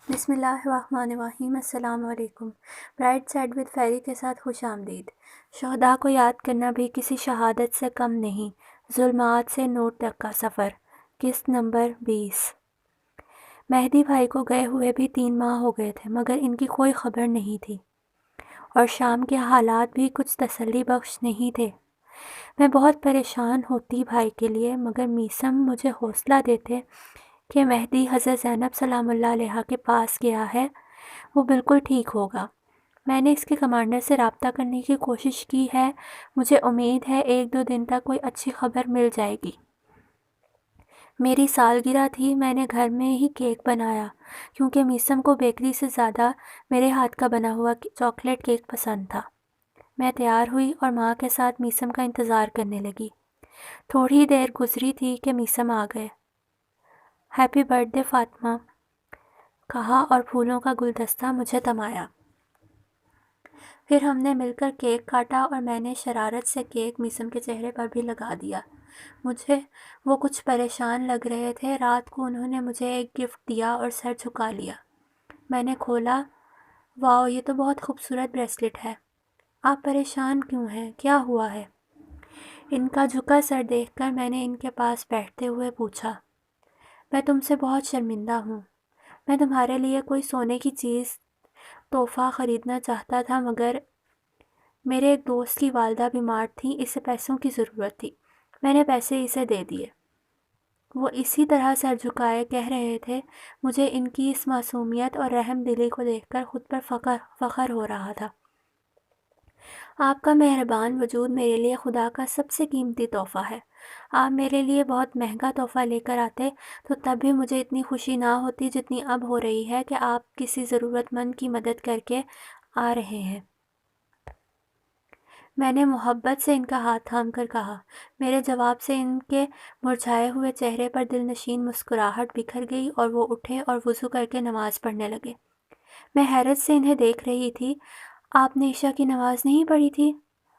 بسم اللہ الرحمن الرحیم۔ السلام علیکم۔ برائٹ سائڈ ود فیری کے ساتھ خوش آمدید۔ شہداء کو یاد کرنا بھی کسی شہادت سے کم نہیں۔ ظلمات سے نور تک کا سفر، قسط نمبر 20۔ مہدی بھائی کو گئے ہوئے بھی 3 ماہ ہو گئے تھے، مگر ان کی کوئی خبر نہیں تھی، اور شام کے حالات بھی کچھ تسلی بخش نہیں تھے۔ میں بہت پریشان ہوتی بھائی کے لیے، مگر میثم مجھے حوصلہ دیتے کہ مہدی حضرت زینب سلام اللہ علیہا کے پاس گیا ہے، وہ بالکل ٹھیک ہوگا۔ میں نے اس کے کمانڈر سے رابطہ کرنے کی کوشش کی ہے، مجھے امید ہے 1-2 دن تک کوئی اچھی خبر مل جائے گی۔ میری سالگرہ تھی، میں نے گھر میں ہی کیک بنایا، کیونکہ میثم کو بیکری سے زیادہ میرے ہاتھ کا بنا ہوا چاکلیٹ کیک پسند تھا۔ میں تیار ہوئی اور ماں کے ساتھ میثم کا انتظار کرنے لگی۔ تھوڑی دیر گزری تھی کہ میثم آ گئے۔ ہیپی برتھ ڈے فاطمہ کہا اور پھولوں کا گلدستہ مجھے تھمایا۔ پھر ہم نے مل کر کیک کاٹا اور میں نے شرارت سے کیک میثم کے چہرے پر بھی لگا دیا۔ مجھے وہ کچھ پریشان لگ رہے تھے۔ رات کو انہوں نے مجھے ایک گفٹ دیا اور سر جھکا لیا۔ میں نے کھولا، واو، یہ تو بہت خوبصورت بریسلٹ ہے۔ آپ پریشان کیوں ہیں؟ کیا ہوا ہے؟ ان کا جھکا سر دیکھ کر میں نے ان کے پاس بیٹھتے ہوئے پوچھا، میں تم سے بہت شرمندہ ہوں۔ میں تمہارے لیے کوئی سونے کی چیز تحفہ خریدنا چاہتا تھا، مگر میرے ایک دوست کی والدہ بیمار تھیں، اسے پیسوں کی ضرورت تھی، میں نے پیسے اسے دے دیے۔ وہ اسی طرح سر جھکائے کہہ رہے تھے۔ مجھے ان کی اس معصومیت اور رحم دلی کو دیکھ کر خود پر فخر ہو رہا تھا۔ آپ کا مہربان وجود میرے لیے خدا کا سب سے قیمتی تحفہ ہے۔ آپ میرے لیے بہت مہنگا تحفہ لے کر آتے تو تب بھی مجھے اتنی خوشی نہ ہوتی جتنی اب ہو رہی ہے کہ آپ کسی ضرورت مند کی مدد کر کے آ رہے ہیں۔ میں نے محبت سے ان کا ہاتھ تھام کر کہا۔ میرے جواب سے ان کے مرجھائے ہوئے چہرے پر دل نشین مسکراہٹ بکھر گئی اور وہ اٹھے اور وضو کر کے نماز پڑھنے لگے۔ میں حیرت سے انہیں دیکھ رہی تھی۔ آپ نے عشاء کی نماز نہیں پڑھی تھی؟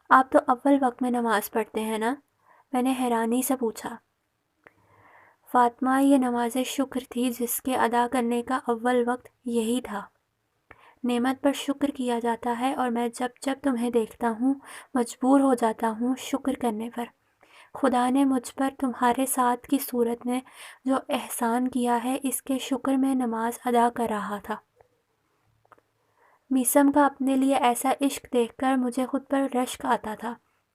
آپ تو اول وقت میں نماز پڑھتے ہیں نا؟ میں نے حیرانی سے پوچھا۔ فاطمہ، یہ نماز شکر تھی جس کے ادا کرنے کا اول وقت یہی تھا۔ نعمت پر شکر کیا جاتا ہے، اور میں جب جب تمہیں دیکھتا ہوں مجبور ہو جاتا ہوں شکر کرنے پر۔ خدا نے مجھ پر تمہارے ساتھ کی صورت میں جو احسان کیا ہے، اس کے شکر میں نماز ادا کر رہا تھا۔ میثم کا اپنے لیے ایسا عشق دیکھ کر مجھے خود پر رشک آتا تھا،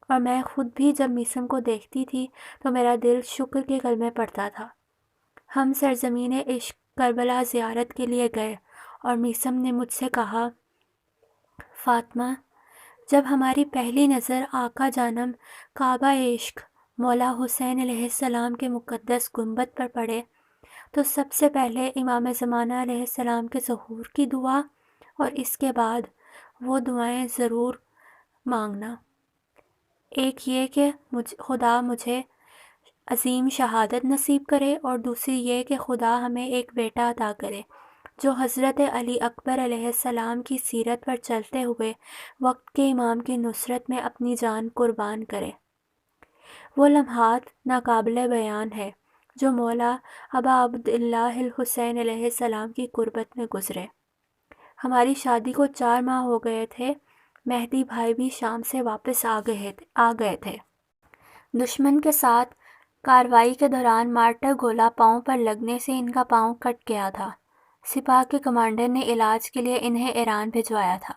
اور میں خود بھی جب میثم کو دیکھتی تھی تو میرا دل شکر کے کلمے پڑھتا تھا۔ ہم سرزمین عشق کربلا زیارت کے لیے گئے، اور میثم نے مجھ سے کہا، فاطمہ، جب ہماری پہلی نظر آقا جانم کعبہ عشق مولا حسین علیہ السلام کے مقدس گنبد پر پڑے تو سب سے پہلے امام زمانہ علیہ السلام کے ظہور کی دعا، اور اس کے بعد وہ دعائیں ضرور مانگنا۔ ایک یہ کہ خدا مجھے عظیم شہادت نصیب کرے، اور دوسری یہ کہ خدا ہمیں ایک بیٹا عطا کرے جو حضرت علی اکبر علیہ السلام کی سیرت پر چلتے ہوئے وقت کے امام کی نصرت میں اپنی جان قربان کرے۔ وہ لمحات ناقابل بیان ہے جو مولا ابا عبداللہ الحسین علیہ السلام کی قربت میں گزرے۔ ہماری شادی کو 4 ماہ ہو گئے تھے۔ مہدی بھائی بھی شام سے واپس آ گئے تھے۔ دشمن کے ساتھ کارروائی کے دوران مارٹر گولہ پاؤں پر لگنے سے ان کا پاؤں کٹ گیا تھا۔ سپاہ کے کمانڈر نے علاج کے لیے انہیں ایران بھجوایا تھا۔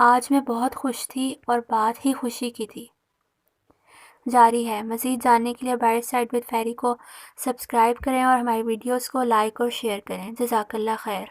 آج میں بہت خوش تھی، اور بات ہی خوشی کی تھی۔ جاری ہے۔ مزید جاننے کے لیے برائٹ سائڈ ود فیری کو سبسکرائب کریں اور ہماری ویڈیوز کو لائک اور شیئر کریں۔ جزاک اللہ خیر۔